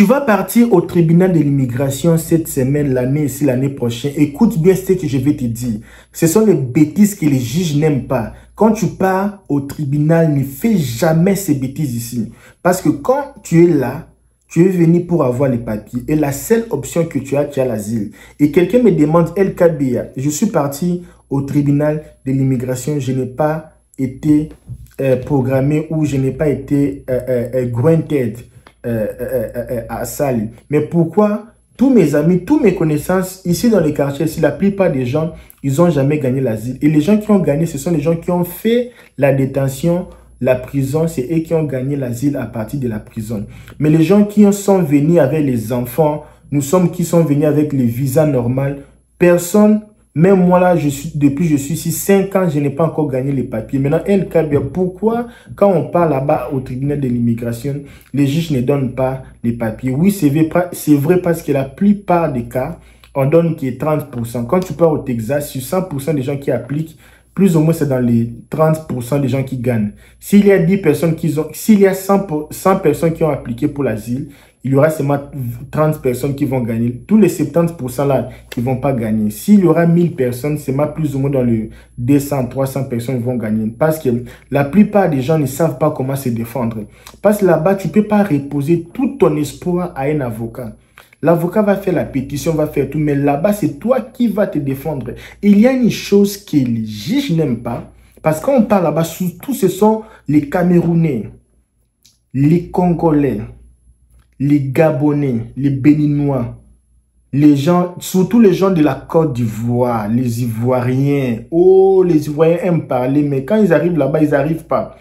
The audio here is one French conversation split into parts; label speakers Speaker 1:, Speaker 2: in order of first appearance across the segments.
Speaker 1: Tu vas partir au tribunal de l'immigration cette semaine, l'année ici, l'année prochaine. Écoute bien ce que je vais te dire. Ce sont les bêtises que les juges n'aiment pas. Quand tu pars au tribunal, ne fais jamais ces bêtises ici. Parce que quand tu es là, tu es venu pour avoir les papiers. Et la seule option que tu as l'asile. Et quelqu'un me demande, LKBA, je suis parti au tribunal de l'immigration, je n'ai pas été programmé ou je n'ai pas été granted à Sali. Mais pourquoi tous mes amis, tous mes connaissances ici dans les quartiers, la plupart des gens, ils n'ont jamais gagné l'asile. Et les gens qui ont gagné, ce sont les gens qui ont fait la détention, la prison, c'est eux qui ont gagné l'asile à partir de la prison. Mais les gens qui sont venus avec les enfants, qui sont venus avec les visas normaux, personne. Même moi là, depuis je suis ici 5 ans, je n'ai pas encore gagné les papiers. Maintenant, LKBA, pourquoi quand on parle là-bas au tribunal de l'immigration, les juges ne donnent pas les papiers? Oui, c'est vrai parce que la plupart des cas, on donne qui est 30%. Quand tu pars au Texas, sur 100% des gens qui appliquent, plus ou moins c'est dans les 30% des gens qui gagnent. S'il y a 10 personnes s'il y a 100 personnes qui ont appliqué pour l'asile, il y aura seulement 30 personnes qui vont gagner. Tous les 70% là, ils vont pas gagner. S'il y aura 1000 personnes, c'est plus ou moins dans le 200, 300 personnes qui vont gagner. Parce que la plupart des gens ne savent pas comment se défendre. Parce que là-bas, tu peux pas reposer tout ton espoir à un avocat. L'avocat va faire la pétition, va faire tout, mais là-bas, c'est toi qui vas te défendre. Il y a une chose que les juges n'aiment pas, parce que quand on parle là-bas, surtout ce sont les Camerounais, les Congolais, les Gabonais, les Béninois, les gens, surtout les gens de la Côte d'Ivoire, les Ivoiriens. Oh, les Ivoiriens aiment parler, mais quand ils arrivent là-bas, ils n'arrivent pas.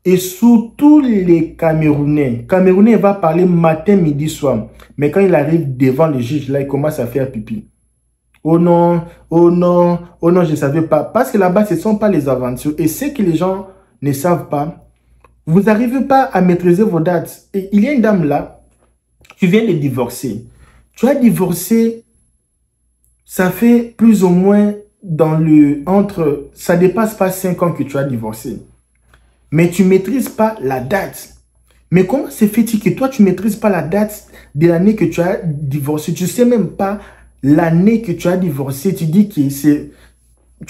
Speaker 1: Et surtout les Camerounais. Camerounais va parler matin, midi, soir. Mais quand il arrive devant les juges, là, il commence à faire pipi. Oh non, oh non, oh non, je ne savais pas. Parce que là-bas, ce ne sont pas les aventures. Et ce que les gens ne savent pas, vous n'arrivez pas à maîtriser vos dates. Et il y a une dame là, tu viens de divorcer. Tu as divorcé, ça fait plus ou moins ça dépasse pas 5 ans que tu as divorcé. Mais tu ne maîtrises pas la date. Mais comment se fait-il que toi, tu ne maîtrises pas la date de l'année que tu as divorcé? Tu ne sais même pas l'année que tu as divorcé. Tu dis que tu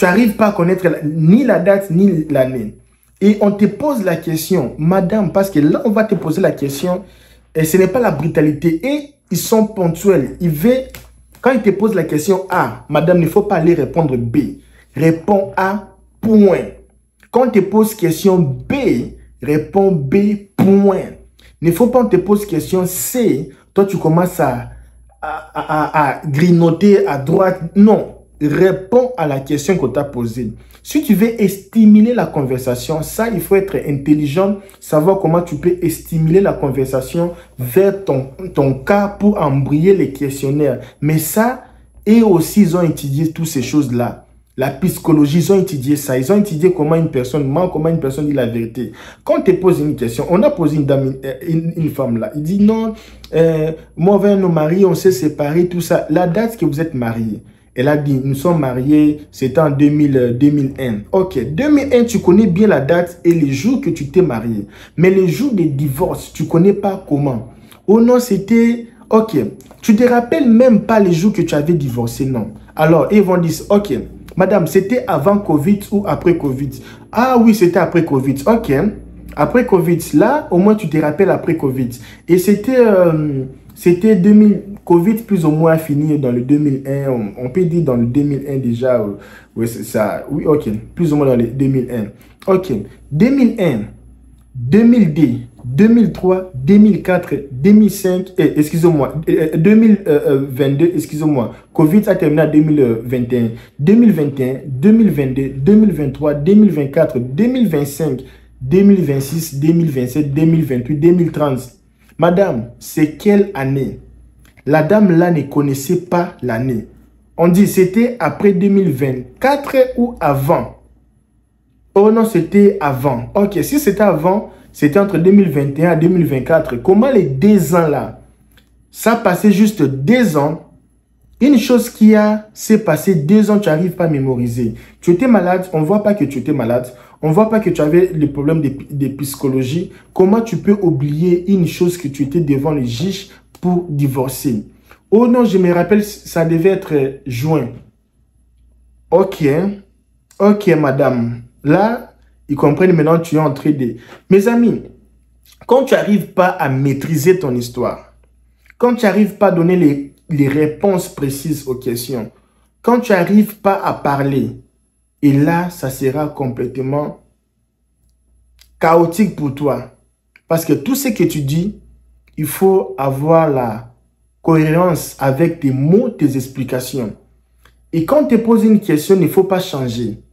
Speaker 1: n'arrives pas à connaître ni la date, ni l'année. Et on te pose la question, madame, parce que là, on va te poser la question, et ce n'est pas la brutalité. Et ils sont ponctuels. Quand ils te posent la question A, madame, il ne faut pas aller répondre B. Réponds A, point. Quand on te pose question B, réponds B, point. Il ne faut pas qu'on te pose question C. Toi, tu commences à grignoter à droite. Non, réponds à la question qu'on t'a posée. Si tu veux stimuler la conversation, ça, il faut être intelligent, savoir comment tu peux stimuler la conversation vers ton cas pour embrayer les questionnaires. Mais ça, et aussi, ils ont étudié toutes ces choses-là. La psychologie, ils ont étudié ça. Ils ont étudié comment une personne ment, comment une personne dit la vérité. Quand on te pose une question, on a posé une femme là. Il dit non, moi avec nos maris, on s'est séparés, tout ça. La date que vous êtes mariés. Elle a dit, nous sommes mariés, c'était en 2001. Ok, 2001, tu connais bien la date et les jours que tu t'es marié. Mais les jours de divorce, tu ne connais pas comment. Oh non, c'était... Ok, tu ne te rappelles même pas les jours que tu avais divorcé, non. Alors, ils vont dire, ok, madame, c'était avant Covid ou après Covid? Ah oui, c'était après Covid. Ok, après Covid, là, au moins tu te rappelles après Covid. Et c'était 2000... Covid plus ou moins fini dans le 2001, on peut dire dans le 2001 déjà, oui, ça, oui, ok, plus ou moins dans le 2001. Ok, 2001, 2002, 2003, 2004, 2005, excusez-moi, 2022, excusez-moi, Covid a terminé en 2021, 2021, 2022, 2023, 2024, 2025, 2026, 2027, 2028, 2030. Madame, c'est quelle année? La dame là ne connaissait pas l'année. On dit c'était après 2024 ou avant. Oh non, c'était avant. Ok, si c'était avant, c'était entre 2021 et 2024. Comment les 2 ans là? Ça passait juste 2 ans. Une chose qui s'est passé 2 ans, tu n'arrives pas à mémoriser. Tu étais malade, on ne voit pas que tu étais malade. On ne voit pas que tu avais le problème de psychologie. Comment tu peux oublier une chose que tu étais devant les juges pour divorcer. Oh non, je me rappelle, ça devait être juin. Ok, ok, madame. Là, ils comprennent maintenant, tu es en train de... Mes amis, quand tu n'arrives pas à maîtriser ton histoire, quand tu n'arrives pas à donner les réponses précises aux questions, quand tu n'arrives pas à parler, et là, ça sera complètement chaotique pour toi. Parce que tout ce que tu dis, il faut avoir la cohérence avec tes mots, tes explications. Et quand on te pose une question, il ne faut pas changer.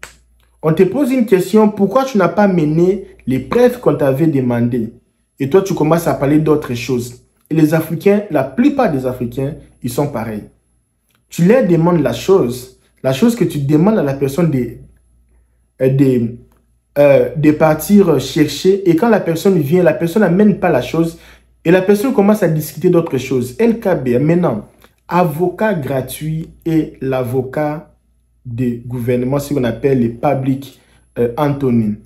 Speaker 1: On te pose une question, pourquoi tu n'as pas mené les preuves qu'on t'avait demandé? Et toi, tu commences à parler d'autres choses. Et les Africains, la plupart des Africains, ils sont pareils. Tu leur demandes la chose que tu demandes à la personne de partir chercher. Et quand la personne vient, la personne n'amène pas la chose. Et la personne commence à discuter d'autres choses. LKB, maintenant, avocat gratuit et l'avocat de gouvernement, ce qu'on appelle les public Anthony.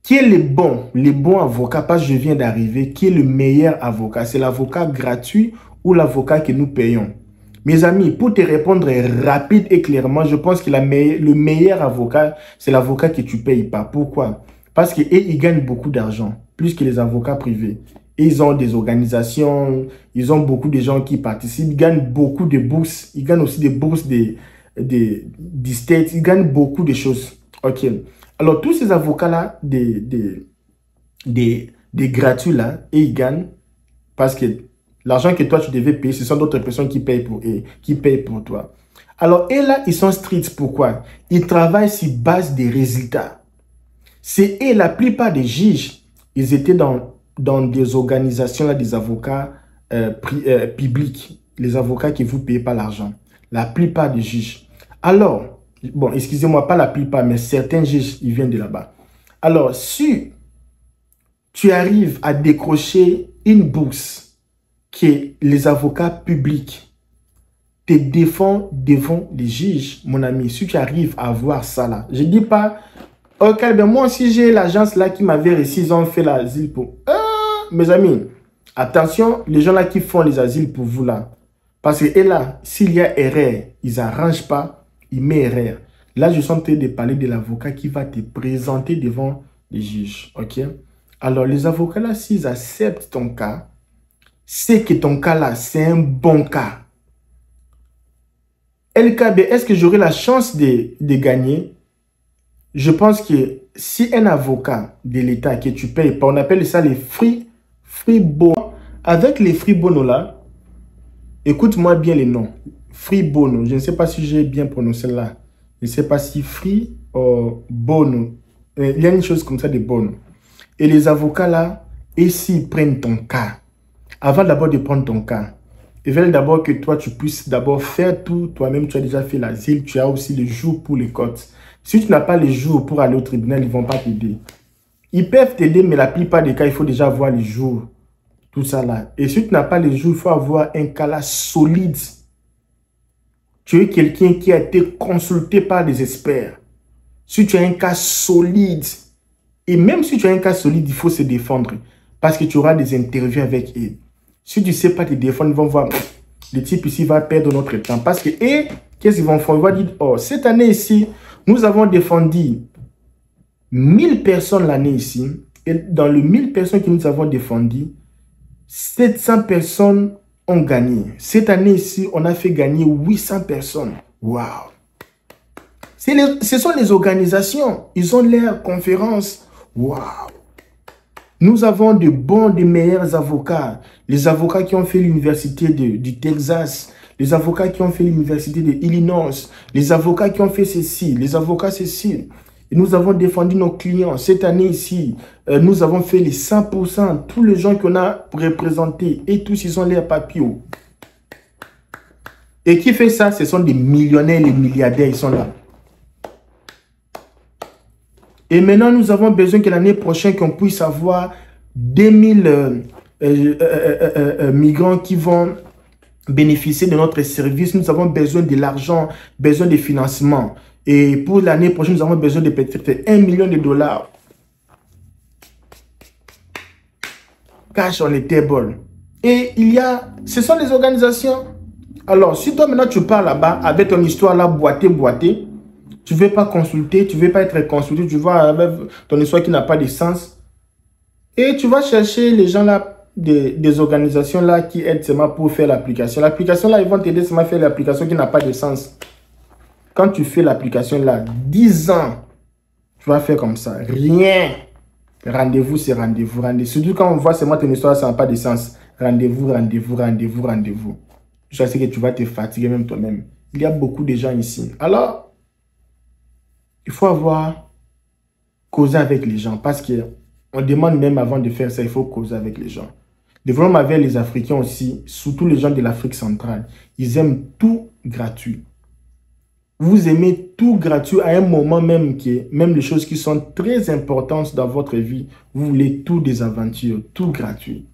Speaker 1: Qui est le bon avocat, parce que je viens d'arriver, qui est le meilleur avocat? C'est l'avocat gratuit ou l'avocat que nous payons? Mes amis, pour te répondre rapide et clairement, je pense que le meilleur avocat, c'est l'avocat que tu ne payes pas. Pourquoi? Parce qu'ils gagnent beaucoup d'argent, plus que les avocats privés. Et ils ont des organisations, ils ont beaucoup de gens qui participent, ils gagnent beaucoup de bourses, ils gagnent aussi des bourses des States, ils gagnent beaucoup de choses. Ok. Alors, tous ces avocats-là, des gratuits là, et ils gagnent parce que l'argent que toi, tu devais payer, ce sont d'autres personnes qui payent pour toi. Alors, et là, ils sont stricts. Pourquoi? Ils travaillent sur base des résultats. Et la plupart des juges, ils étaient dans des organisations, là, des avocats publics, les avocats qui ne vous payent pas l'argent. La plupart des juges. Alors, bon, excusez-moi, pas la plupart, mais certains juges, ils viennent de là-bas. Alors, si tu arrives à décrocher une bourse que les avocats publics te défendent devant les juges, mon ami, si tu arrives à avoir ça là, je ne dis pas, ok, ben moi aussi j'ai l'agence là qui m'avait réussi, ils ont fait l'asile pour... mes amis, attention, les gens là qui font les asiles pour vous là, parce que et là, s'il y a erreur, ils n'arrangent pas, ils mettent erreur. Là, je suis en train de parler de l'avocat qui va te présenter devant les juges, ok? Alors, les avocats là, s'ils acceptent ton cas, c'est que ton cas là, c'est un bon cas. LKB, est-ce que j'aurai la chance de gagner? Je pense que si un avocat de l'État que tu payes pas, on appelle ça les free bono. Avec les free bono là, écoute-moi bien les noms. Free bono, je ne sais pas si j'ai bien prononcé là. Je ne sais pas si free ou bono. Il y a une chose comme ça de bono. Et les avocats là, et s'ils prennent ton cas, avant d'abord de prendre ton cas, ils veulent d'abord que toi, tu puisses d'abord faire tout. Toi-même, tu as déjà fait l'asile. Tu as aussi les jours pour les cotes. Si tu n'as pas les jours pour aller au tribunal, ils ne vont pas t'aider. Ils peuvent t'aider, mais la plupart des cas, il faut déjà avoir les jours. Tout ça là. Et si tu n'as pas les jours, il faut avoir un cas là solide. Tu es quelqu'un qui a été consulté par des experts. Si tu as un cas solide, et même si tu as un cas solide, il faut se défendre. Parce que tu auras des interviews avec eux. Si tu ne sais pas te défendre, ils vont voir, le type ici va perdre notre temps. Parce que, et qu'est-ce qu'ils vont faire? Ils vont dire, oh, cette année ici, nous avons défendu 1000 personnes l'année ici. Et dans les 1000 personnes que nous avons défendues, 700 personnes ont gagné. Cette année ici, on a fait gagner 800 personnes. Waouh! Ce sont les organisations. Ils ont leurs conférences. Waouh! Nous avons des meilleurs avocats. Les avocats qui ont fait l'université du Texas. Les avocats qui ont fait l'université de Illinois. Les avocats qui ont fait ceci. Les avocats ceci. Et nous avons défendu nos clients. Cette année ici, nous avons fait les 100%. Tous les gens qu'on a représentés. Et tous, ils ont leurs papiers. Et qui fait ça? Ce sont des millionnaires, les milliardaires. Ils sont là. Et maintenant, nous avons besoin que l'année prochaine, qu'on puisse avoir 2000 migrants qui vont bénéficier de notre service. Nous avons besoin de l'argent, besoin de financement. Et pour l'année prochaine, nous avons besoin de peut-être 1 million de dollars. Cash on the table. Et ce sont des organisations. Alors, si toi maintenant tu pars là-bas avec ton histoire là, boitée, tu ne veux pas consulter, tu ne veux pas être consulté, tu vois avec ton histoire qui n'a pas de sens. Et tu vas chercher les gens là, des organisations là qui aident seulement pour faire l'application. L'application là, ils vont t'aider seulement à faire l'application qui n'a pas de sens. Quand tu fais l'application là, 10 ans, tu vas faire comme ça. Rien. Rendez-vous, c'est rendez-vous. Surtout quand on voit seulement ton histoire, ça n'a pas de sens. Rendez-vous. Je sais que tu vas te fatiguer même toi-même. Il y a beaucoup de gens ici. Alors, il faut avoir causé avec les gens. Parce qu'on demande même avant de faire ça, il faut causer avec les gens. Le problème avec les Africains aussi, surtout les gens de l'Afrique centrale, ils aiment tout gratuit. Vous aimez tout gratuit à un moment même même les choses qui sont très importantes dans votre vie, vous voulez tout des aventures, tout gratuit.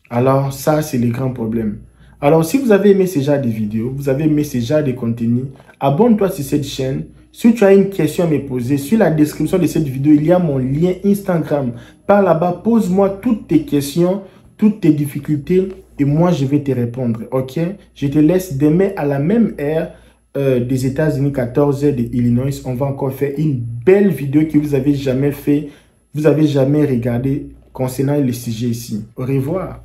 Speaker 1: Alors ça, c'est le grand problème. Alors si vous avez aimé ce genre de vidéos, vous avez aimé ce genre de contenu, abonne-toi sur cette chaîne. Si tu as une question à me poser, sur la description de cette vidéo, il y a mon lien Instagram. Par là-bas, pose-moi toutes tes questions, toutes tes difficultés et moi je vais te répondre, ok? Je te laisse demain à la même heure des États-Unis, 14 heures de Illinois. On va encore faire une belle vidéo que vous avez jamais fait, vous avez jamais regardé concernant le sujet ici. Au revoir.